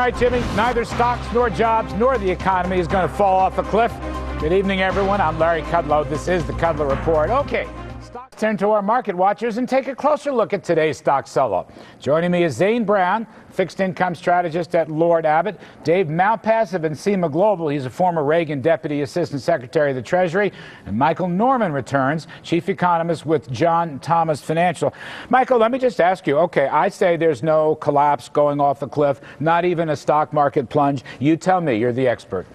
All right, Jimmy, neither stocks nor jobs nor the economy is going to fall off a cliff. Good evening, everyone. I'm Larry Kudlow. This is the Kudlow Report. Okay, stocks turn to our market watchers and take a closer look at today's stock sell-off. Joining me is Zane Brown, fixed income strategist at Lord Abbett, Dave Malpass of Encima Global. He's a former Reagan Deputy Assistant Secretary of the Treasury. And Michael Norman returns, chief economist with John Thomas Financial. Michael, let me just ask you, okay, I say there's no collapse going off a cliff, not even a stock market plunge. You tell me, you're the expert.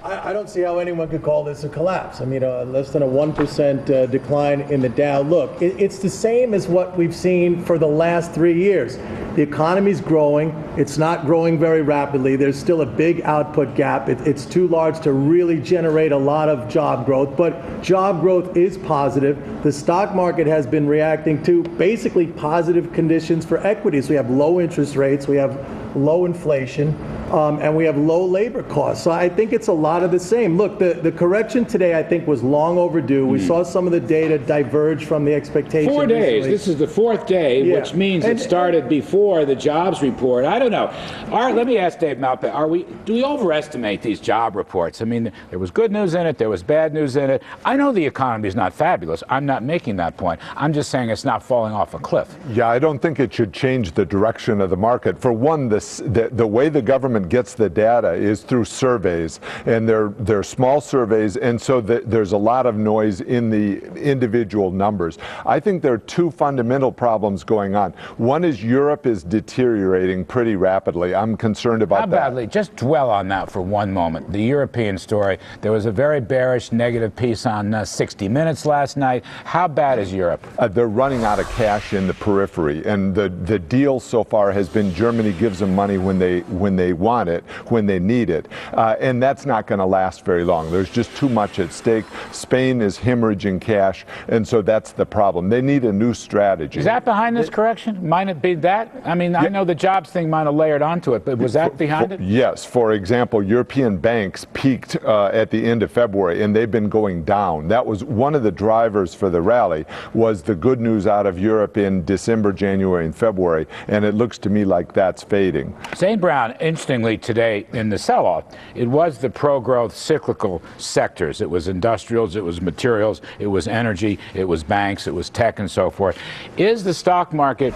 I don't see how anyone could call this a collapse. I mean, less than a 1% decline in the Dow. Look, it's the same as what we've seen for the last 3 years. The economy's growing. It's not growing very rapidly. There's still a big output gap. It's too large to really generate a lot of job growth, but job growth is positive. The stock market has been reacting to basically positive conditions for equities. We have low interest rates. We have low inflation. And we have low labor costs. So I think it's a lot of the same. Look, the correction today, I think, was long overdue. We saw some of the data diverge from the expectations. 4 days. Recently. This is the fourth day, which means it started before the jobs report. I don't know. All right, let me ask Dave Malpass, do we overestimate these job reports? I mean, there was good news in it. There was bad news in it. I know the economy is not fabulous. I'm not making that point. I'm just saying it's not falling off a cliff. Yeah, I don't think it should change the direction of the market. For one, the way the government gets the data is through surveys, and they're small surveys, and so there's a lot of noise in the individual numbers. I think there are two fundamental problems going on. One is Europe is deteriorating pretty rapidly. I'm concerned about that. How badly? Just dwell on that for one moment. The European story. There was a very bearish negative piece on 60 Minutes last night. How bad is Europe? They're running out of cash in the periphery, and the deal so far has been Germany gives them money when they want it, when they need it, and that's not going to last very long. There's just too much at stake. Spain is hemorrhaging cash, and so that's the problem. They need a new strategy. Is that behind this correction? Might it be that? I mean, I know the jobs thing might have layered onto it, but was that behind it? Yes. For example, European banks peaked at the end of February, and they've been going down. That was one of the drivers for the rally, was the good news out of Europe in December, January, and February, and it looks to me like that's fading. Zane Brown, interestingly, today in the sell-off, it was the pro-growth cyclical sectors. It was industrials, it was materials, it was energy, it was banks, it was tech, and so forth. Is the stock market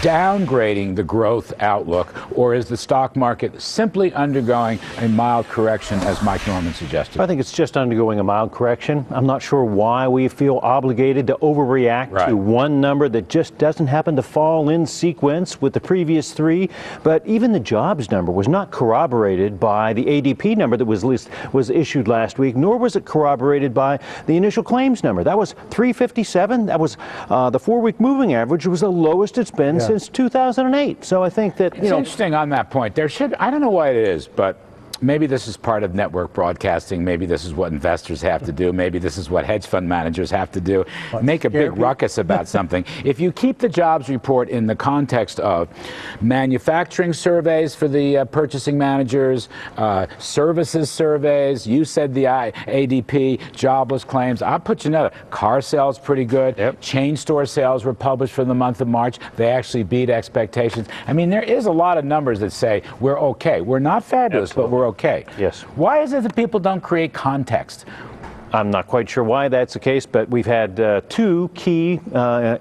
downgrading the growth outlook, or is the stock market simply undergoing a mild correction, as Mike Norman suggested? I think it's just undergoing a mild correction. I'm not sure why we feel obligated to overreact to one number that just doesn't happen to fall in sequence with the previous three. But even the jobs number was not corroborated by the ADP number that was issued last week, nor was it corroborated by the initial claims number. That was 357. That was the 4-week moving average was the lowest it's been since 2008. So I think that, it's interesting on that point. I don't know why it is, but maybe this is part of network broadcasting. Maybe this is what investors have to do. Maybe this is what hedge fund managers have to do. Make a big ruckus about something. If you keep the jobs report in the context of manufacturing surveys for the purchasing managers, services surveys, you said the ADP, jobless claims. I'll put you another. Car sales pretty good. Chain store sales were published for the month of March. They actually beat expectations. I mean, there is a lot of numbers that say we're okay. We're not fabulous, but we're okay. Yes. Why is it that people don't create context? I'm not quite sure why that's the case, but we've had two key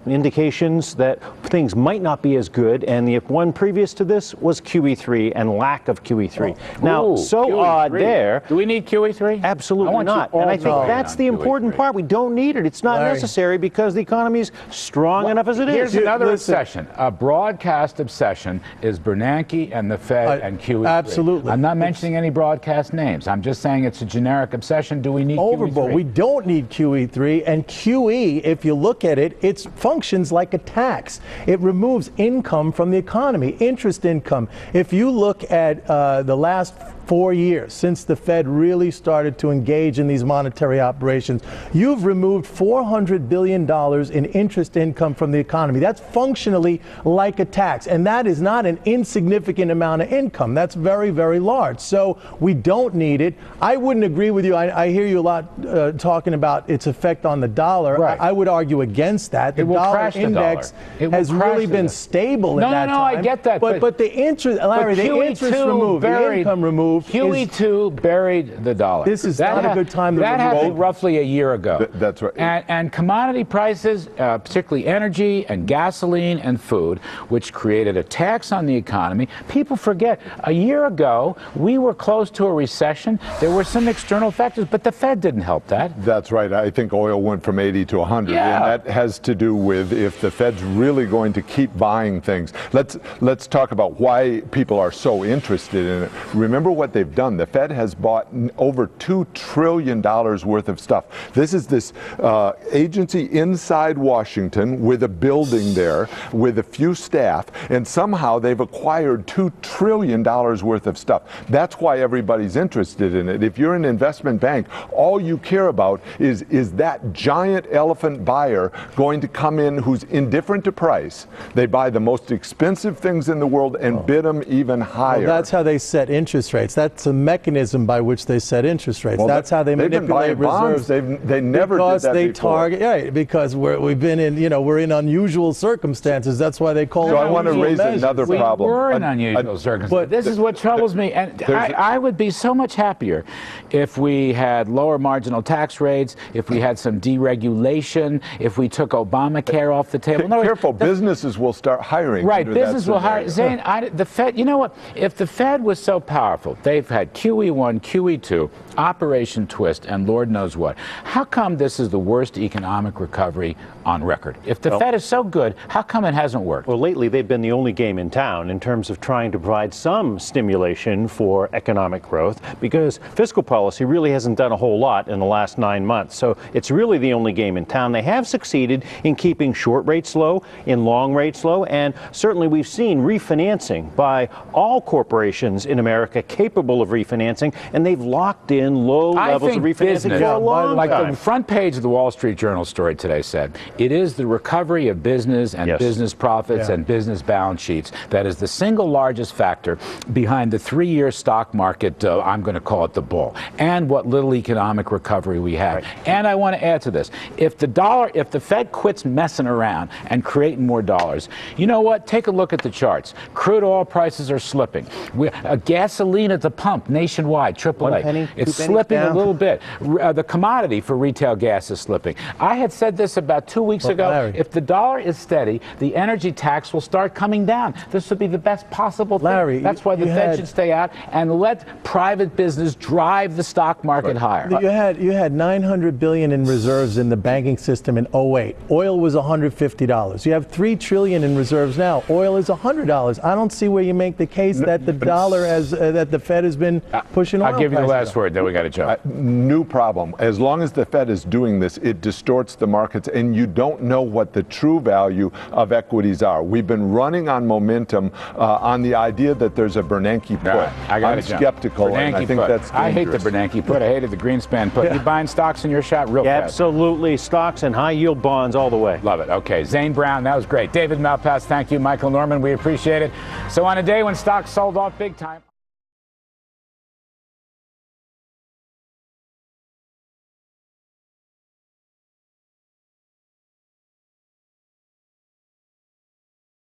indications that things might not be as good, and the one previous to this was QE3 and lack of QE3. Now, so QE3. Odd there. Do we need QE3? Absolutely not. And I think that's the important part. We don't need it. It's not necessary because the economy is strong enough as it is. Here's another obsession. A broadcast obsession is Bernanke and the Fed and QE3. Absolutely. I'm not mentioning any broadcast names. I'm just saying it's a generic obsession. Do we need QE3? We don't need QE3, and QE, if you look at it, it functions like a tax. It removes income from the economy, interest income. If you look at the last 4 years since the Fed really started to engage in these monetary operations, you've removed $400 billion in interest income from the economy. That's functionally like a tax, and that is not an insignificant amount of income. That's very, very large. So we don't need it. I wouldn't agree with you. I hear you a lot talking about its effect on the dollar. Right. I would argue against that. The dollar index has really been stable at that time. No, I get that. But the interest, Larry, the interest removed, the income removed. QE2 buried the dollar. This is not a good time to remove. That happened roughly a year ago. That's right. And commodity prices, particularly energy and gasoline and food, which created a tax on the economy. People forget, a year ago, we were close to a recession. There were some external factors, but the Fed didn't help that. That's right. I think oil went from 80 to 100, Yeah. and that has to do with if the Fed's really going to keep buying things. Let's talk about why people are so interested in it. Remember what they've done. The Fed has bought over $2 trillion worth of stuff. This is this agency inside Washington with a building there with a few staff, and somehow they've acquired $2 trillion worth of stuff. That's why everybody's interested in it. If you're an investment bank, all you care about is that giant elephant buyer going to come in who's indifferent to price. They buy the most expensive things in the world and bid them even higher. Well, that's how they set interest rates. That's a mechanism by which they set interest rates. Well, that's how they manipulate reserves. They never because did that they before. target, right? Because we've been in, we're in unusual circumstances. That's why they call it. So I want to raise another problem. We were in unusual circumstances. But this is what troubles me. And I would be so much happier if we had lower marginal tax rates, if we had some deregulation, if we took Obamacare off the table. No, careful, businesses will start hiring. Right, business will hire. Zane, the Fed, you know what? If the Fed was so powerful, they've had QE1, QE2, Operation Twist, and Lord knows what. How come this is the worst economic recovery on record? If the Fed is so good, how come it hasn't worked? Well, lately they've been the only game in town in terms of trying to provide some stimulation for economic growth, because fiscal policy really hasn't done a whole lot in the last 9 months. So it's really the only game in town. They have succeeded in keeping short rates low, in long rates low, and certainly we've seen refinancing by all corporations in America capable of refinancing, and they've locked in low levels of refinancing for a long like time. the front page of the Wall Street Journal story today said, it is the recovery of business and business profits and business balance sheets that is the single largest factor behind the 3-year stock market, I'm going to call it the bull, and what little economic recovery we have. Right. And I want to add to this, if the Fed quits messing around and creating more dollars, you know what? Take a look at the charts. Crude oil prices are slipping. Gasoline at the pump nationwide, AAA, it's slipping a little bit. The commodity for retail gas is slipping. I had said this about 2 weeks ago. Larry, if the dollar is steady, the energy tax will start coming down. This would be the best possible thing. Larry, that's why the Fed should stay out and let private business drive the stock market higher. You had $900 billion in reserves in the banking system in 2008. Oil was $150. You have $3 trillion in reserves now. Oil is $100. I don't see where you make the case that the dollar that the Fed has been pushing oil. I'll give you the last word, then we got to jump. New problem. As long as the Fed is doing this, it distorts the markets, and you don't know what the true value of equities are. We've been running on momentum on the idea that there's a Bernanke put. I'm skeptical, and I think that's dangerous. I hate the Bernanke put. I hated the Greenspan put. You buying stocks in your shot real fast? Absolutely. Stocks and high yield bonds all the way. Love it. Okay. Zane Brown, that was great. David Malpass, thank you. Michael Norman, we appreciate it. So on a day when stocks sold off big time.